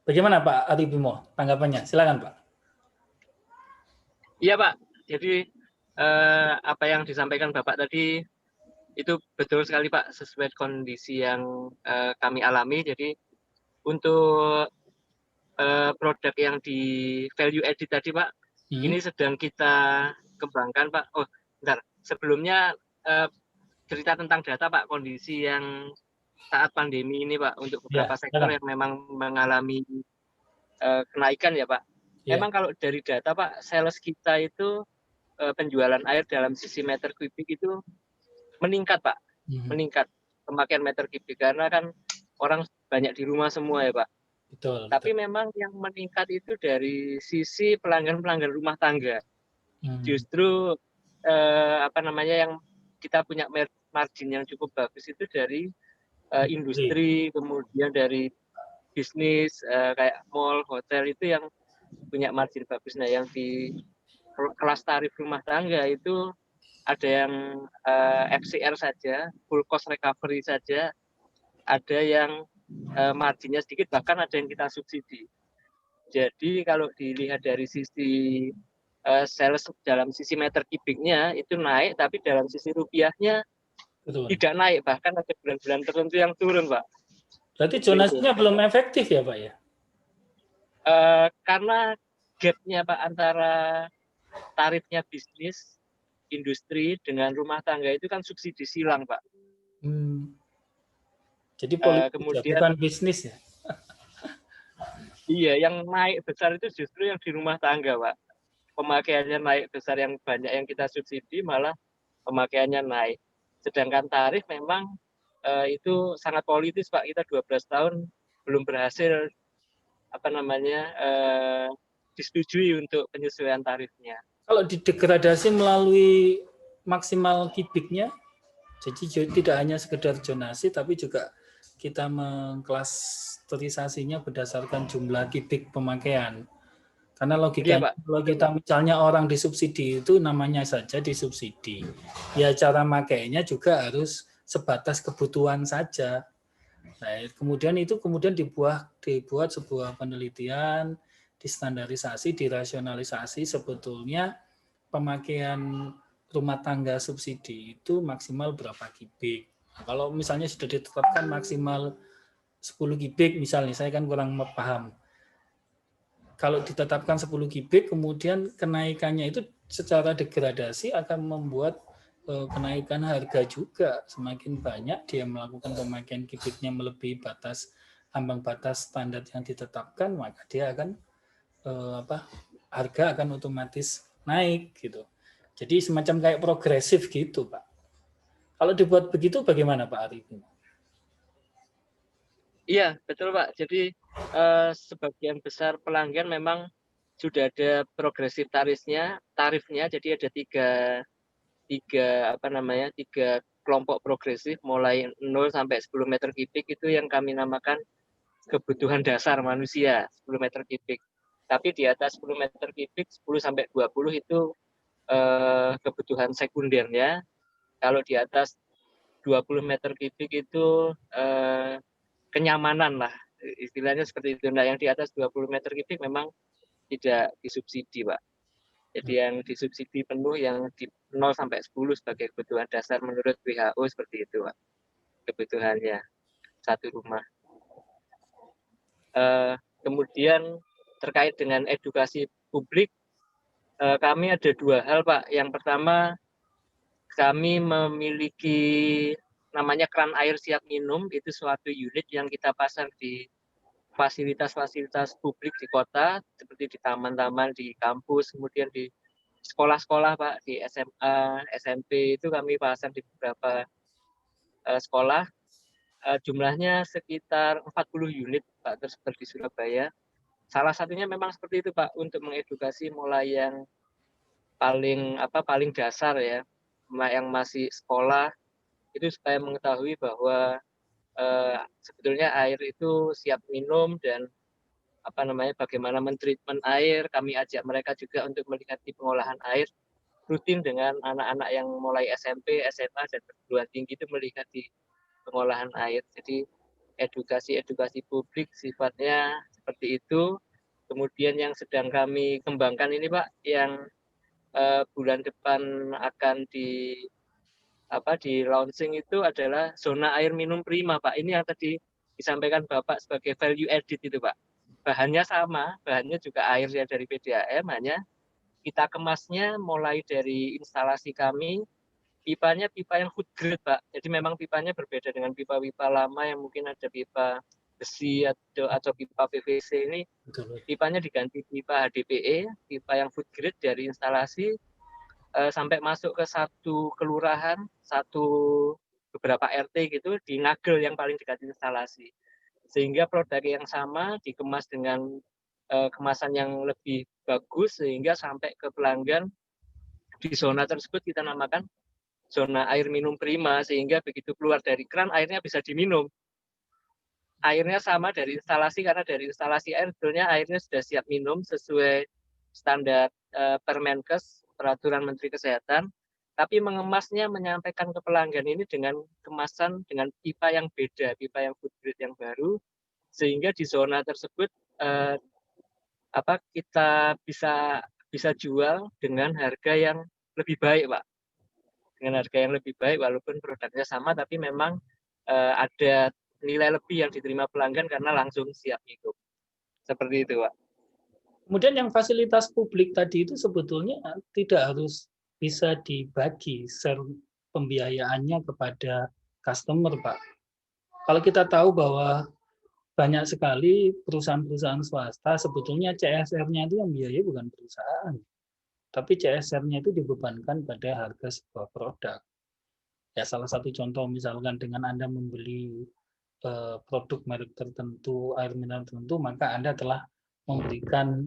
Bagaimana Pak Ari Bimo tanggapannya? Silakan Pak. Iya Pak, jadi apa yang disampaikan Bapak tadi itu betul sekali Pak, sesuai kondisi yang kami alami. Jadi untuk produk yang di value added tadi Pak, ini sedang kita kembangkan Pak. Oh, bentar. Sebelumnya cerita tentang data Pak, kondisi yang saat pandemi ini Pak, untuk beberapa sektor yang memang mengalami kenaikan ya Pak. Memang kalau dari data Pak, sales kita itu penjualan air dalam sisi meter kubik itu meningkat Pak, meningkat pemakaian meter kubik karena kan orang banyak di rumah semua ya Pak. Betul. Tapi memang yang meningkat itu dari sisi pelanggan-pelanggan rumah tangga. Justru yang kita punya margin yang cukup bagus itu dari industri, kemudian dari bisnis kayak mall, hotel itu yang punya margin bagus. Nah, yang di kelas tarif rumah tangga itu ada yang FCR saja, full cost recovery saja, ada yang marginnya sedikit, bahkan ada yang kita subsidi. Jadi kalau dilihat dari sisi sales dalam sisi meter kubiknya itu naik, tapi dalam sisi rupiahnya tidak naik, bahkan ada bulan-bulan tertentu yang turun, Pak. Berarti zonasinya belum efektif ya, Pak ya? Karena gap-nya Pak antara tarifnya bisnis, industri dengan rumah tangga itu kan subsidi silang, Pak. Jadi politik kemudian, bukan bisnis ya? Iya, yang naik besar itu justru yang di rumah tangga, Pak. Pemakaiannya naik besar, yang banyak yang kita subsidi malah pemakaiannya naik. Sedangkan tarif memang itu sangat politis, Pak. Kita 12 tahun belum berhasil disetujui untuk penyesuaian tarifnya. Kalau didegradasi melalui maksimal kubiknya, jadi tidak hanya sekedar zonasi, tapi juga kita mengklasterisasinya berdasarkan jumlah kubik pemakaian. Karena logikanya, kalau kita misalnya orang disubsidi itu namanya saja disubsidi. Ya cara makainya juga harus sebatas kebutuhan saja. Nah, kemudian dibuat sebuah penelitian, distandarisasi, dirasionalisasi sebetulnya pemakaian rumah tangga subsidi itu maksimal berapa kubik. Nah, kalau misalnya sudah ditetapkan maksimal 10 kubik misalnya, saya kan kurang paham. Kalau ditetapkan 10 kubik, kemudian kenaikannya itu secara degradasi akan membuat kenaikan harga juga. Semakin banyak dia melakukan pemakaian kubiknya melebihi ambang batas standar yang ditetapkan, maka dia akan harga akan otomatis naik gitu. Jadi semacam kayak progresif gitu, Pak. Kalau dibuat begitu bagaimana Pak Arif? Iya, betul Pak. Jadi sebagian besar pelanggan memang sudah ada progresif tarifnya. Jadi ada tiga kelompok progresif, mulai 0 sampai 10 meter kubik itu yang kami namakan kebutuhan dasar manusia, 10 meter kubik. Tapi di atas 10 meter kubik, 10 sampai 20 itu kebutuhan sekundernya. Kalau di atas 20 meter kubik itu kenyamanan lah, istilahnya seperti itu. Nah, yang di atas 20 meter kubik memang tidak disubsidi, Pak. Jadi yang disubsidi penuh yang di 0 sampai 10 sebagai kebutuhan dasar menurut WHO seperti itu, Pak. Kebutuhannya satu rumah. Kemudian terkait dengan edukasi publik, kami ada dua hal, Pak. Yang pertama, kami memiliki namanya keran air siap minum, itu suatu unit yang kita pasang di fasilitas-fasilitas publik di kota, seperti di taman-taman, di kampus, kemudian di sekolah-sekolah, Pak, di SMA, SMP, itu kami pasang di beberapa sekolah. Jumlahnya sekitar 40 unit, Pak, tersebar di Surabaya. Salah satunya memang seperti itu, Pak, untuk mengedukasi mulai yang paling dasar ya, yang masih sekolah, itu supaya mengetahui bahwa sebetulnya air itu siap minum dan bagaimana mentreatment air. Kami ajak mereka juga untuk melihat di pengolahan air rutin dengan anak-anak yang mulai SMP, SMA, dan perguruan tinggi itu melihat di pengolahan air. Jadi edukasi publik sifatnya seperti itu. Kemudian yang sedang kami kembangkan ini Pak, yang bulan depan akan di launching itu adalah zona air minum prima Pak. Ini yang tadi disampaikan Bapak sebagai value added itu Pak. Bahannya sama, bahannya juga airnya dari PDAM, hanya kita kemasnya mulai dari instalasi kami, pipanya pipa yang food grade Pak. Jadi memang pipanya berbeda dengan pipa-pipa lama yang mungkin ada pipa besi atau pipa PVC ini. Pipanya diganti pipa HDPE, pipa yang food grade dari instalasi sampai masuk ke satu kelurahan, beberapa RT gitu di Nagel yang paling dekat instalasi. Sehingga produk yang sama dikemas dengan kemasan yang lebih bagus sehingga sampai ke pelanggan di zona tersebut kita namakan zona air minum prima, sehingga begitu keluar dari kran airnya bisa diminum. Airnya sama dari instalasi, karena dari instalasi air sebetulnya airnya sudah siap minum sesuai standar Permenkes, Peraturan Menteri Kesehatan, tapi mengemasnya menyampaikan ke pelanggan ini dengan kemasan dengan pipa yang beda, pipa yang food grade yang baru, sehingga di zona tersebut kita bisa jual dengan harga yang lebih baik, Pak. Dengan harga yang lebih baik walaupun produknya sama, tapi memang ada nilai lebih yang diterima pelanggan karena langsung siap hidup. Seperti itu, Pak. Kemudian yang fasilitas publik tadi itu sebetulnya tidak harus bisa dibagi share pembiayaannya kepada customer, Pak. Kalau kita tahu bahwa banyak sekali perusahaan-perusahaan swasta sebetulnya CSR-nya itu yang biayai bukan perusahaan, tapi CSR-nya itu dibebankan pada harga sebuah produk. Ya, salah satu contoh misalkan dengan Anda membeli produk merek tertentu, air mineral tertentu, maka Anda telah memberikan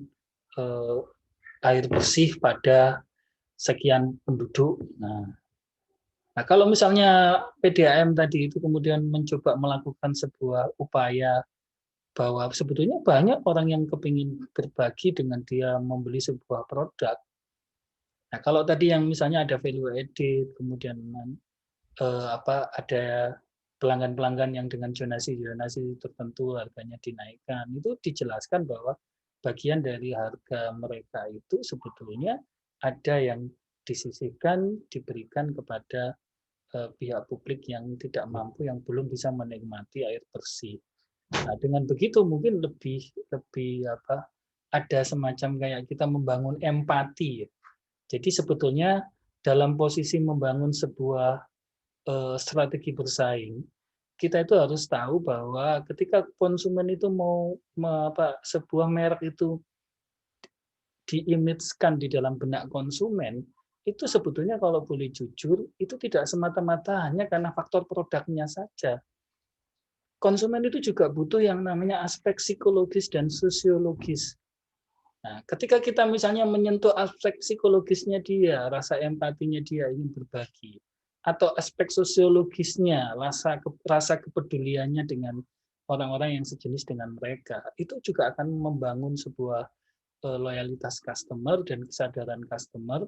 air bersih pada sekian penduduk. Nah, kalau misalnya PDAM tadi itu kemudian mencoba melakukan sebuah upaya bahwa sebetulnya banyak orang yang kepingin berbagi dengan dia membeli sebuah produk. Nah, kalau tadi yang misalnya ada value added, kemudian ada pelanggan-pelanggan yang dengan zonasi tertentu harganya dinaikkan, itu dijelaskan bahwa bagian dari harga mereka itu sebetulnya ada yang disisihkan, diberikan kepada pihak publik yang tidak mampu, yang belum bisa menikmati air bersih. Nah, dengan begitu mungkin lebih ada semacam kayak kita membangun empati. Jadi sebetulnya dalam posisi membangun sebuah strategi bersaing, kita itu harus tahu bahwa ketika konsumen itu mau sebuah merek itu diimage-kan di dalam benak konsumen, itu sebetulnya kalau boleh jujur, itu tidak semata-mata hanya karena faktor produknya saja. Konsumen itu juga butuh yang namanya aspek psikologis dan sosiologis. Nah, ketika kita misalnya menyentuh aspek psikologisnya dia, rasa empatinya dia ingin berbagi, atau aspek sosiologisnya, rasa kepeduliannya dengan orang-orang yang sejenis dengan mereka, itu juga akan membangun sebuah loyalitas customer dan kesadaran customer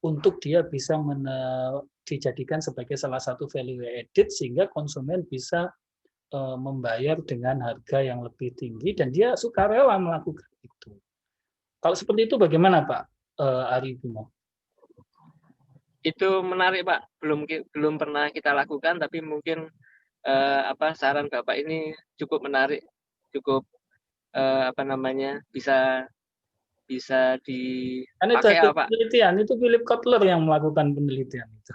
untuk dia bisa dijadikan sebagai salah satu value added sehingga konsumen bisa membayar dengan harga yang lebih tinggi dan dia sukarela melakukan itu. Kalau seperti itu bagaimana Pak Ari Bimo? Itu menarik Pak, belum pernah kita lakukan, tapi mungkin saran Bapak ini cukup menarik, cukup bisa dipakai apa? Penelitian itu Philip Kotler yang melakukan penelitian itu.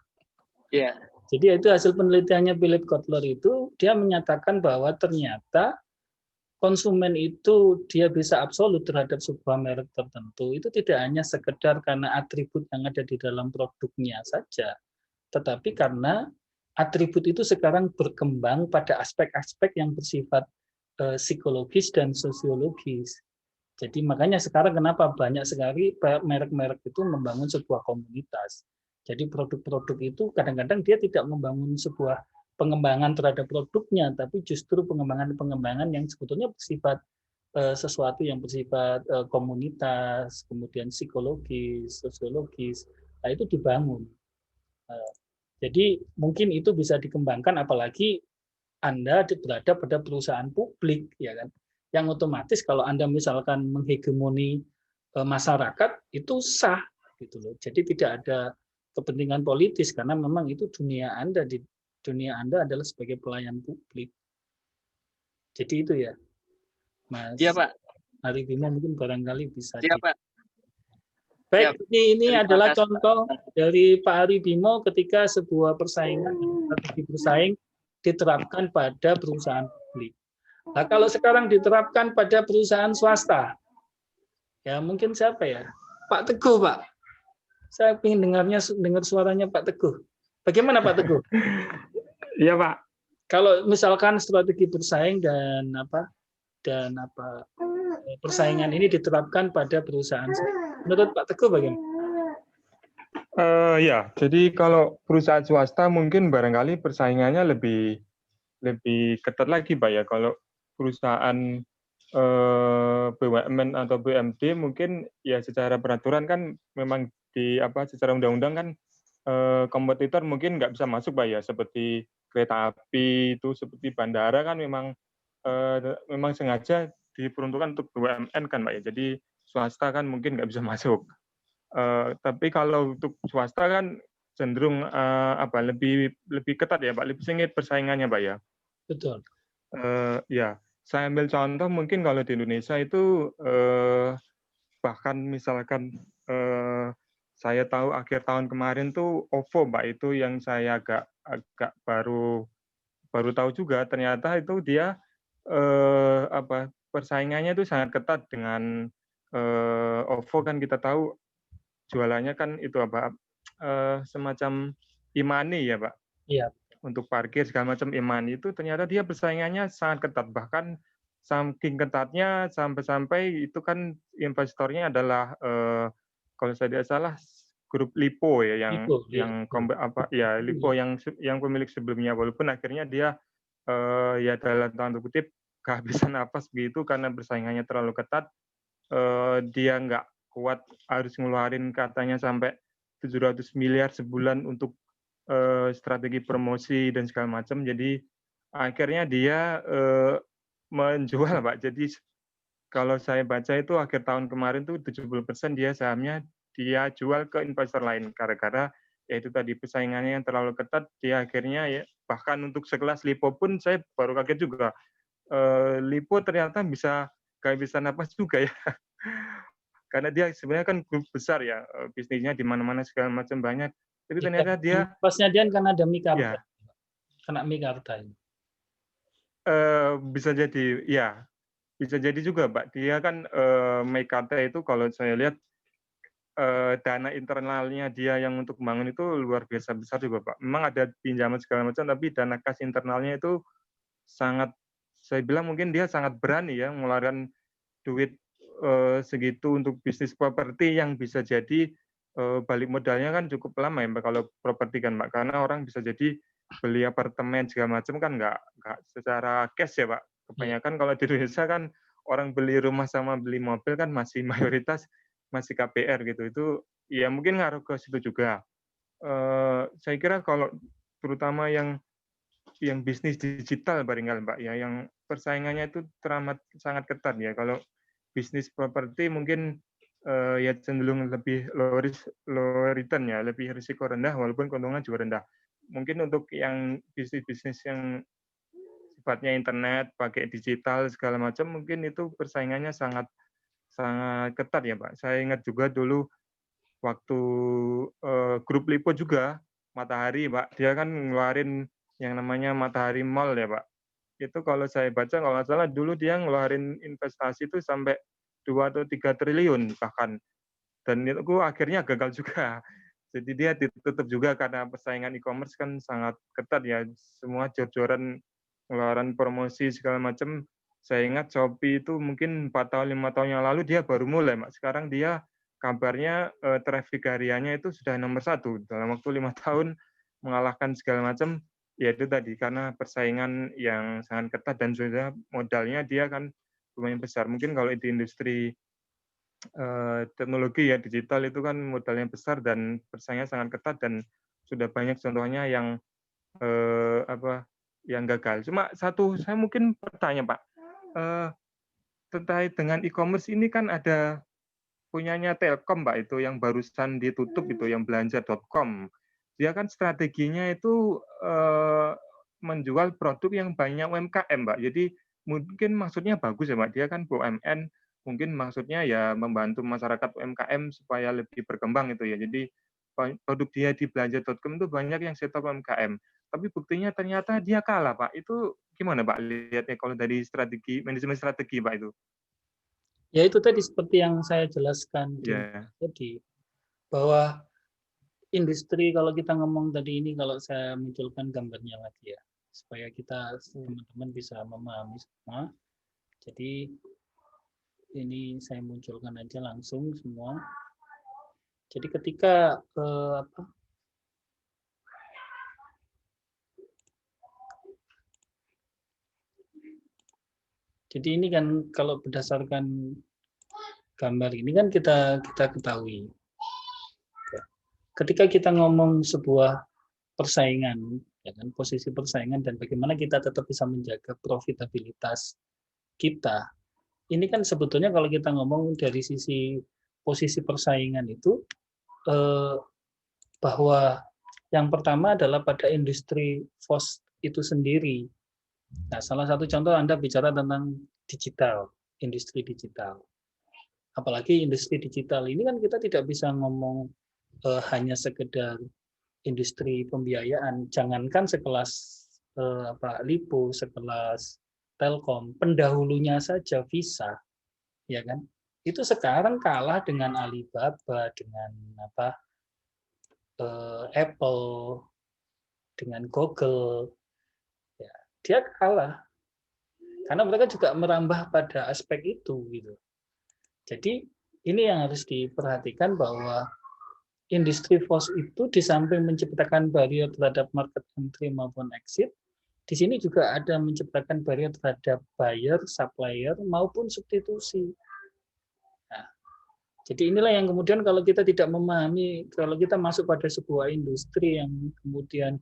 Iya. Jadi itu hasil penelitiannya Philip Kotler itu dia menyatakan bahwa ternyata konsumen itu dia bisa absolut terhadap sebuah merek tertentu itu tidak hanya sekedar karena atribut yang ada di dalam produknya saja, tetapi karena atribut itu sekarang berkembang pada aspek-aspek yang bersifat psikologis dan sosiologis. Jadi makanya sekarang kenapa banyak sekali merek-merek itu membangun sebuah komunitas. Jadi produk-produk itu kadang-kadang dia tidak membangun sebuah pengembangan terhadap produknya, tapi justru pengembangan-pengembangan yang sebetulnya bersifat sesuatu yang bersifat komunitas, kemudian psikologis, sosiologis, nah itu dibangun. Jadi mungkin itu bisa dikembangkan, apalagi Anda berada pada perusahaan publik, ya kan? yang otomatis kalau Anda misalkan menghegemoni masyarakat itu sah gitu loh. Jadi tidak ada kepentingan politis karena memang itu dunia Anda adalah sebagai pelayan publik. Jadi itu ya, Mas Iya, Pak. Arifimo mungkin barangkali bisa. Iya, Pak. Baik, Siap. ini Terima adalah kasih, contoh Pak. dari Pak Arifimo ketika sebuah persaingan, strategi bersaing diterapkan pada perusahaan publik. Nah, kalau sekarang diterapkan pada perusahaan swasta, ya mungkin siapa ya? Pak Teguh, Pak. Saya ingin dengar suaranya Pak Teguh. Bagaimana Pak Teguh? Iya, Pak. Kalau misalkan strategi bersaing dan persaingan ini diterapkan pada perusahaan, menurut Pak Teguh bagaimana? Ya, jadi kalau perusahaan swasta mungkin barangkali persaingannya lebih ketat lagi, Pak ya. Kalau perusahaan BUMN atau BUMD mungkin ya secara peraturan kan memang secara undang-undang kan kompetitor mungkin nggak bisa masuk, Pak ya. Seperti kereta api itu, seperti bandara kan memang sengaja diperuntukkan untuk BUMN kan, Pak ya. Jadi swasta kan mungkin nggak bisa masuk. Tapi kalau untuk swasta kan cenderung lebih ketat ya, Pak, lebih sengit persaingannya, Pak ya. Betul. Ya, saya ambil contoh mungkin kalau di Indonesia itu bahkan misalkan saya tahu akhir tahun kemarin tuh OVO, Pak, itu yang saya agak baru tahu juga ternyata itu dia persaingannya itu sangat ketat dengan OVO kan kita tahu jualannya kan itu semacam e-money ya, Pak. Iya. Untuk parkir segala macam e-money itu ternyata dia persaingannya sangat ketat, bahkan saking ketatnya sampai itu kan investornya adalah kalau saya tidak salah grup Lipo ya Lipo yang pemilik sebelumnya, walaupun akhirnya dia ya dalam tanda kutip kehabisan napas begitu karena persaingannya terlalu ketat. Dia nggak kuat, harus ngeluarin katanya sampai 700 miliar sebulan untuk strategi promosi dan segala macam. Jadi akhirnya dia menjual, Pak. Jadi kalau saya baca itu akhir tahun kemarin tuh 70% dia sahamnya dia jual ke investor lain gara-gara ya itu tadi persaingannya yang terlalu ketat. Dia akhirnya ya bahkan untuk sekelas Lipo pun saya baru kaget juga. Lipo ternyata bisa kehabisan napas juga ya. Karena dia sebenarnya kan grup besar ya, bisnisnya di mana-mana segala macam banyak. Tapi ternyata dia pasnya dia kan ada Mikarta. Ya, kena Mikarta. bisa jadi, ya. Bisa jadi juga, Pak. Dia kan Meikarta itu kalau saya lihat dana internalnya dia yang untuk membangun itu luar biasa besar juga, Pak. Memang ada pinjaman segala macam, tapi dana kas internalnya itu sangat, saya bilang mungkin dia sangat berani ya mengeluarkan duit segitu untuk bisnis properti yang bisa jadi balik modalnya kan cukup lama ya, Mbak, kalau properti kan, Mbak. Karena orang bisa jadi beli apartemen segala macam kan nggak secara cash ya, Pak. Kebanyakan kalau di Indonesia kan orang beli rumah sama beli mobil kan masih mayoritas masih KPR gitu. Itu ya mungkin ngaruh ke situ juga. Saya kira kalau terutama yang bisnis digital barangkali, Mbak ya, yang persaingannya itu teramat sangat ketat ya. Kalau bisnis properti mungkin ya cenderung lebih low return ya, lebih risiko rendah walaupun keuntungan juga rendah. Mungkin untuk yang bisnis-bisnis yang sifatnya internet, pakai digital segala macam, mungkin itu persaingannya sangat ketat ya, Pak. Saya ingat juga dulu waktu grup Lipo juga, Matahari, Pak, dia kan ngeluarin yang namanya Matahari Mall ya, Pak. Itu kalau saya baca, kalau nggak salah dulu dia ngeluarin investasi itu sampai 2 atau 3 triliun bahkan. Dan itu akhirnya gagal juga. Jadi dia ditutup juga karena persaingan e-commerce kan sangat ketat ya. Semua jor-joran ngeluaran promosi segala macam. Saya ingat Shopee itu mungkin 4 tahun, 5 tahun yang lalu dia baru mulai, Mak. Sekarang dia kabarnya traffic hariannya itu sudah nomor 1. Dalam waktu 5 tahun mengalahkan segala macam. Ya itu tadi, karena persaingan yang sangat ketat dan sudah modalnya dia kan lumayan besar. Mungkin kalau di industri teknologi ya digital itu kan modalnya besar dan persaingannya sangat ketat dan sudah banyak contohnya yang yang gagal. Cuma saya mungkin bertanya, Pak, terkait dengan e-commerce ini kan ada punyanya Telkom, Mbak, itu yang barusan ditutup itu, yang belanja.com. Dia kan strateginya itu menjual produk yang banyak UMKM, Mbak. Jadi mungkin maksudnya bagus ya, Mbak. Dia kan BUMN, mungkin maksudnya ya membantu masyarakat UMKM supaya lebih berkembang itu ya. Jadi produk dia di belanja.com itu banyak yang sektor UMKM. Tapi buktinya ternyata dia kalah, Pak. Itu gimana, Pak, lihatnya kalau dari strategi, manajemen strategi, Pak, itu? Ya itu tadi seperti yang saya jelaskan tadi, bahwa industri, kalau kita ngomong tadi ini, kalau saya munculkan gambarnya lagi ya, supaya kita teman-teman bisa memahami semua. Jadi ini saya munculkan aja langsung semua. Jadi ketika jadi ini kan kalau berdasarkan gambar ini kan kita ketahui, ketika kita ngomong sebuah persaingan, ya kan, posisi persaingan dan bagaimana kita tetap bisa menjaga profitabilitas kita. Ini kan sebetulnya kalau kita ngomong dari sisi posisi persaingan itu, bahwa yang pertama adalah pada industri FOS itu sendiri. Nah, salah satu contoh Anda bicara tentang digital, industri digital. Apalagi industri digital ini kan kita tidak bisa ngomong hanya sekedar industri pembiayaan. Jangankan sekelas Lipo, sekelas Telkom, pendahulunya saja Visa, ya kan? Itu sekarang kalah dengan Alibaba, dengan Apple, dengan Google. Ya, dia kalah karena mereka juga merambah pada aspek itu gitu. Jadi ini yang harus diperhatikan, bahwa industri FOS itu di samping menciptakan barrier terhadap market entry maupun exit, di sini juga ada menciptakan barrier terhadap buyer, supplier maupun substitusi. Nah, jadi inilah yang kemudian kalau kita tidak memahami, kalau kita masuk pada sebuah industri yang kemudian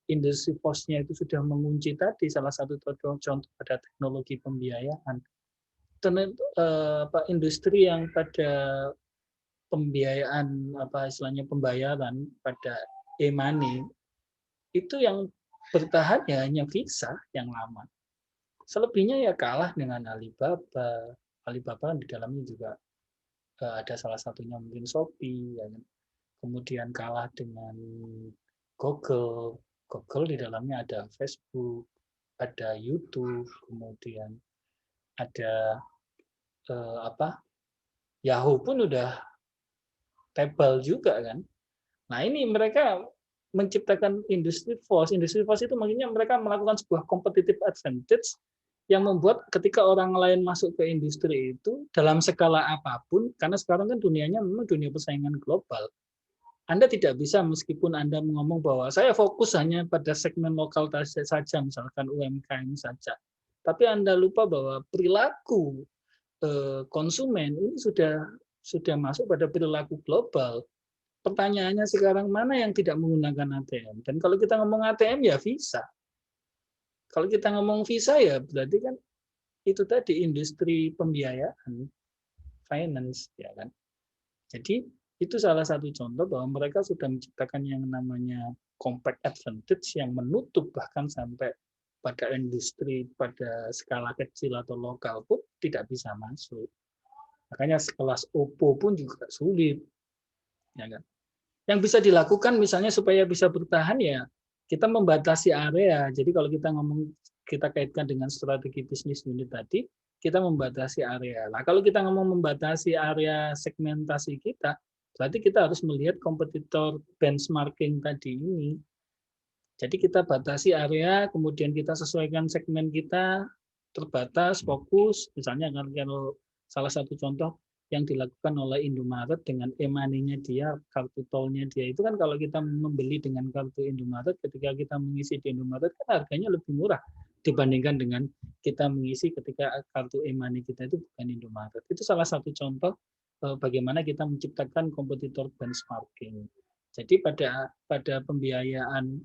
industri FOS-nya itu sudah mengunci tadi, salah satu contoh pada teknologi pembiayaan, industri yang pada pembiayaan istilahnya pembayaran pada e-money itu yang bertahan ya hanya Visa yang lama. Selebihnya ya kalah dengan Alibaba. Alibaba di dalamnya juga ada salah satunya mungkin Shopee, ya kan? Kemudian kalah dengan Google. Google di dalamnya ada Facebook, ada YouTube, kemudian ada Yahoo pun udah tebal juga kan. Nah ini mereka menciptakan industri FOS. Industri FOS itu maksudnya mereka melakukan sebuah competitive advantage yang membuat ketika orang lain masuk ke industri itu dalam skala apapun, karena sekarang kan dunianya memang dunia persaingan global. Anda tidak bisa meskipun Anda ngomong bahwa saya fokus hanya pada segmen lokal saja, misalkan UMKM saja. Tapi Anda lupa bahwa perilaku konsumen ini sudah masuk pada perilaku global. Pertanyaannya sekarang mana yang tidak menggunakan ATM? Dan kalau kita ngomong ATM ya Visa. Kalau kita ngomong Visa ya berarti kan itu tadi industri pembiayaan, finance, ya kan. Jadi itu salah satu contoh bahwa mereka sudah menciptakan yang namanya compact advantage yang menutup bahkan sampai pada industri pada skala kecil atau lokal pun tidak bisa masuk. Makanya sekelas Oppo pun juga sulit, ya kan. Yang bisa dilakukan misalnya supaya bisa bertahan ya kita membatasi area. Jadi kalau kita ngomong, kita kaitkan dengan strategi bisnis unit tadi, kita membatasi area. Nah, kalau kita ngomong membatasi area segmentasi kita, berarti kita harus melihat kompetitor benchmarking tadi ini. Jadi kita batasi area, kemudian kita sesuaikan segmen kita, terbatas, fokus. Misalnya kalau salah satu contoh yang dilakukan oleh Indomaret dengan e-money-nya dia, kartu tolnya dia, itu kan kalau kita membeli dengan kartu Indomaret, ketika kita mengisi di Indomaret kan harganya lebih murah dibandingkan dengan kita mengisi ketika kartu e-money kita itu bukan Indomaret. Itu salah satu contoh bagaimana kita menciptakan kompetitor benchmarking. Jadi pada pembiayaan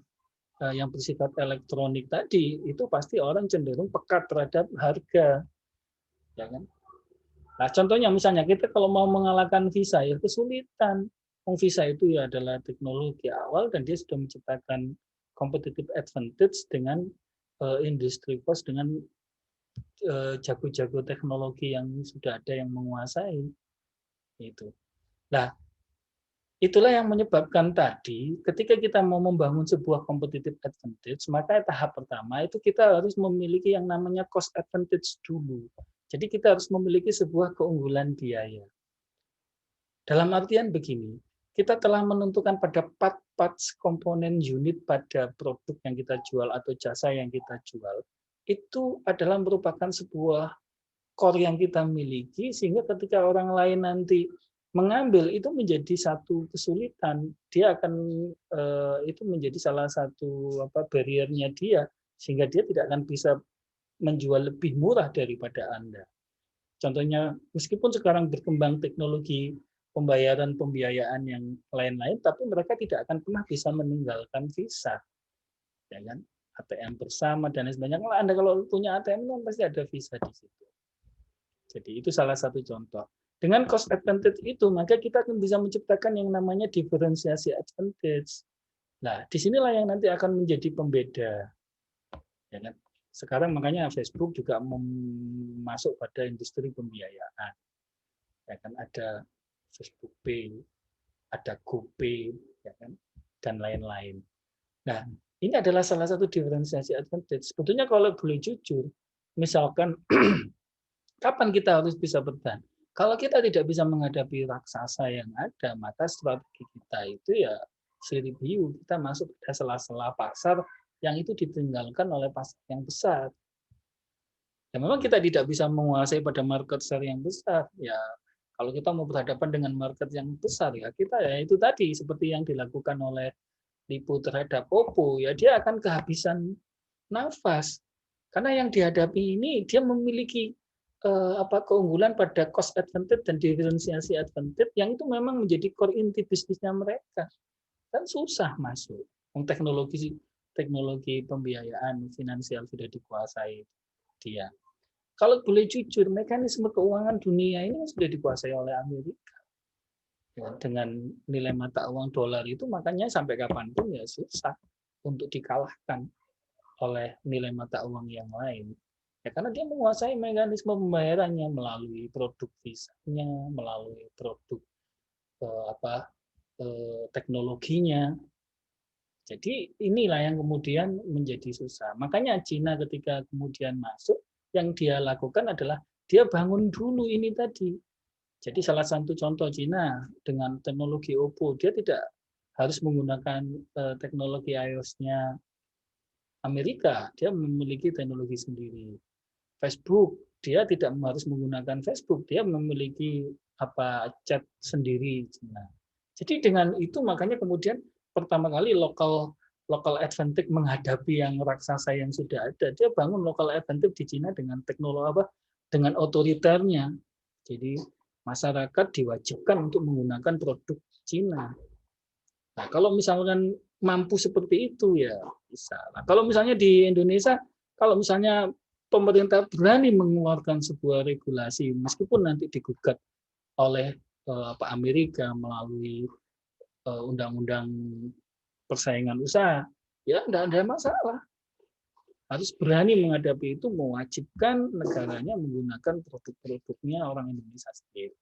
yang bersifat elektronik tadi itu pasti orang cenderung pekat terhadap harga, ya kan? Nah, contohnya misalnya kita kalau mau mengalahkan Visa ya kesulitan. Visa itu ya adalah teknologi awal dan dia sudah menciptakan competitive advantage dengan industri pos dengan jago-jago teknologi yang sudah ada yang menguasai itu. Nah, itulah yang menyebabkan tadi ketika kita mau membangun sebuah competitive advantage, maka tahap pertama itu kita harus memiliki yang namanya cost advantage dulu. Jadi kita harus memiliki sebuah keunggulan biaya. Dalam artian begini, kita telah menentukan pada parts komponen unit pada produk yang kita jual atau jasa yang kita jual, itu adalah merupakan sebuah core yang kita miliki, sehingga ketika orang lain nanti mengambil itu menjadi satu kesulitan, dia akan itu menjadi salah satu barriernya dia, sehingga dia tidak akan bisa menjual lebih murah daripada Anda. Contohnya, meskipun sekarang berkembang teknologi pembayaran yang lain-lain, tapi mereka tidak akan pernah bisa meninggalkan Visa, ya kan? ATM bersama dan lain sebagainya. Kalau Anda kalau punya ATM kan pasti ada Visa di situ. Jadi itu salah satu contoh. Dengan cost advantage itu, maka kita akan bisa menciptakan yang namanya diferensiasi advantage. Nah, disinilah yang nanti akan menjadi pembeda. Ya kan? Sekarang makanya Facebook juga masuk pada industri pembiayaan. Ya kan? Ada Facebook Pay, ada GoPay, ya kan? Dan lain-lain. Nah, ini adalah salah satu diferensiasi advantage. Sebetulnya kalau boleh jujur, misalkan kapan kita harus bisa bertahan? Kalau kita tidak bisa menghadapi raksasa yang ada, maka strategi kita itu ya seri biu, kita masuk ke sela-sela pasar yang itu ditinggalkan oleh pasar yang besar. Ya memang kita tidak bisa menguasai pada market share yang besar. Ya kalau kita mau berhadapan dengan market yang besar ya kita ya itu tadi seperti yang dilakukan oleh Lipo terhadap Oppo, ya dia akan kehabisan nafas. Karena yang dihadapi ini dia memiliki keunggulan pada cost advantage dan diferensiasi advantage yang itu memang menjadi core inti bisnisnya mereka. Kan susah masuk. Teknologi pembiayaan finansial sudah dikuasai dia. Kalau boleh jujur, mekanisme keuangan dunia ini sudah dikuasai oleh Amerika. Dengan nilai mata uang dolar itu makanya sampai kapanpun ya susah untuk dikalahkan oleh nilai mata uang yang lain. Ya, karena dia menguasai mekanisme pembayarannya melalui produk visanya, melalui produk teknologinya. Jadi inilah yang kemudian menjadi susah. Makanya Cina ketika kemudian masuk, yang dia lakukan adalah dia bangun dulu ini tadi. Jadi salah satu contoh Cina dengan teknologi Oppo, dia tidak harus menggunakan teknologi iOS-nya Amerika, dia memiliki teknologi sendiri. Facebook, dia tidak harus menggunakan Facebook, dia memiliki chat sendiri. Nah, jadi dengan itu makanya kemudian pertama kali local advantage menghadapi yang raksasa yang sudah ada, dia bangun local advantage di Cina dengan teknologi dengan otoriternya. Jadi masyarakat diwajibkan untuk menggunakan produk Cina. Nah, kalau misalkan mampu seperti itu ya bisa. Nah, kalau misalnya di Indonesia, kalau misalnya pemerintah berani mengeluarkan sebuah regulasi meskipun nanti digugat oleh Amerika melalui undang-undang persaingan usaha, ya tidak ada masalah. Harus berani menghadapi itu, mewajibkan negaranya menggunakan produk-produknya orang Indonesia sendiri.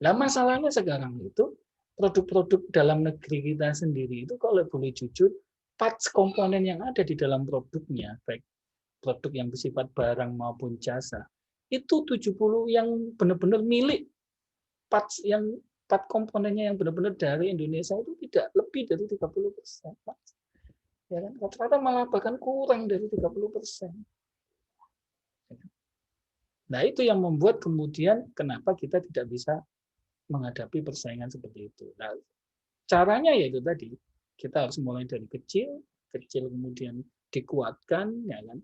Nah, masalahnya sekarang itu produk-produk dalam negeri kita sendiri itu kalau boleh jujur, parts komponen yang ada di dalam produknya, baik produk yang bersifat barang maupun jasa, itu 70 yang benar-benar milik part komponennya yang benar-benar dari Indonesia itu tidak lebih dari 30%. Ya kan? Rata-rata malah bahkan kurang dari 30%. Nah, itu yang membuat kemudian kenapa kita tidak bisa menghadapi persaingan seperti itu. Nah, caranya yaitu tadi, kita harus mulai dari kecil kemudian dikuatkan, ya kan?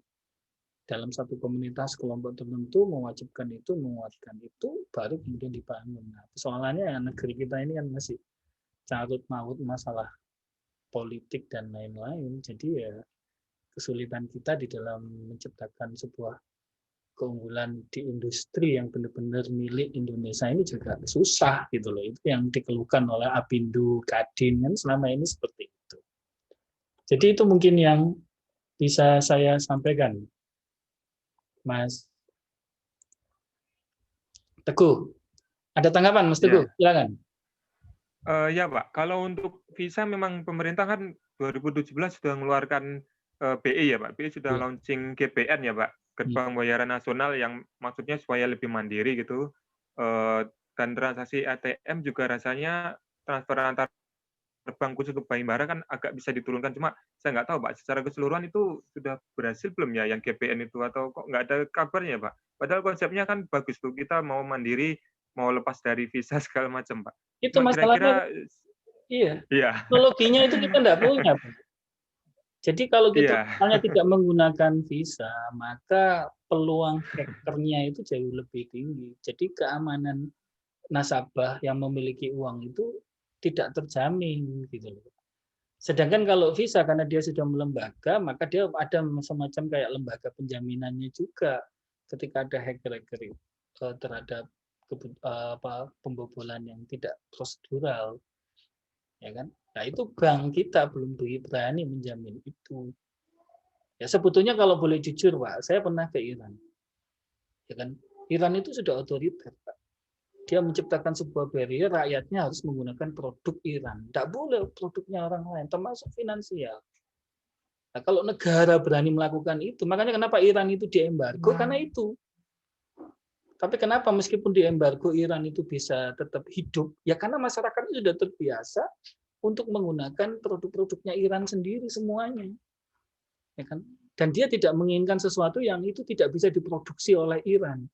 Dalam satu komunitas kelompok tertentu mewajibkan itu, menguatkan itu, baru kemudian dibangun. Nah, persoalannya ya, negeri kita ini kan masih carut maut masalah politik dan lain-lain. Jadi ya kesulitan kita di dalam menciptakan sebuah keunggulan di industri yang benar-benar milik Indonesia ini juga susah gitu loh. Itu yang dikeluhkan oleh Apindo, Kadin kan selama ini seperti itu. Jadi itu mungkin yang bisa saya sampaikan, Mas Teguh. Ada tanggapan, Mas Teguh? Silakan. Ya Pak, kalau untuk visa memang pemerintah kan 2017 sudah mengeluarkan BI ya Pak, BI sudah launching GPN ya Pak, Gerbang Pembayaran Nasional, yang maksudnya supaya lebih mandiri gitu, dan transaksi ATM juga rasanya transfer antar bank khusus untuk Bhimbara kan agak bisa diturunkan, cuma saya nggak tahu Pak, secara keseluruhan itu sudah berhasil belum ya yang GPN itu, atau kok nggak ada kabarnya Pak? Padahal konsepnya kan bagus tuh, kita mau mandiri, mau lepas dari visa segala macam Pak. Itu Cuma masalahnya, kira-kira iya, iya. teknologinya itu kita nggak punya, Pak. Jadi kalau kita Iya. misalnya tidak menggunakan visa, maka peluang hackernya itu jauh lebih tinggi. Jadi keamanan nasabah yang memiliki uang itu tidak terjamin gitu loh. Sedangkan kalau visa karena dia sudah melembaga, maka dia ada semacam kayak lembaga penjaminannya juga ketika ada hacker-hacker itu terhadap pembobolan yang tidak prosedural, ya kan? Nah itu bank kita belum berani menjamin itu. Ya sebetulnya kalau boleh jujur Pak, saya pernah ke Iran, ya kan? Iran itu sudah otoriter Pak. Dia menciptakan sebuah barrier, rakyatnya harus menggunakan produk Iran. Tidak boleh produknya orang lain, termasuk finansial. Nah, kalau negara berani melakukan itu, makanya kenapa Iran itu diembargo, karena itu. Tapi kenapa meskipun diembargo Iran itu bisa tetap hidup? Ya karena masyarakatnya sudah terbiasa untuk menggunakan produk-produknya Iran sendiri semuanya. Ya kan? Dan dia tidak menginginkan sesuatu yang itu tidak bisa diproduksi oleh Iran.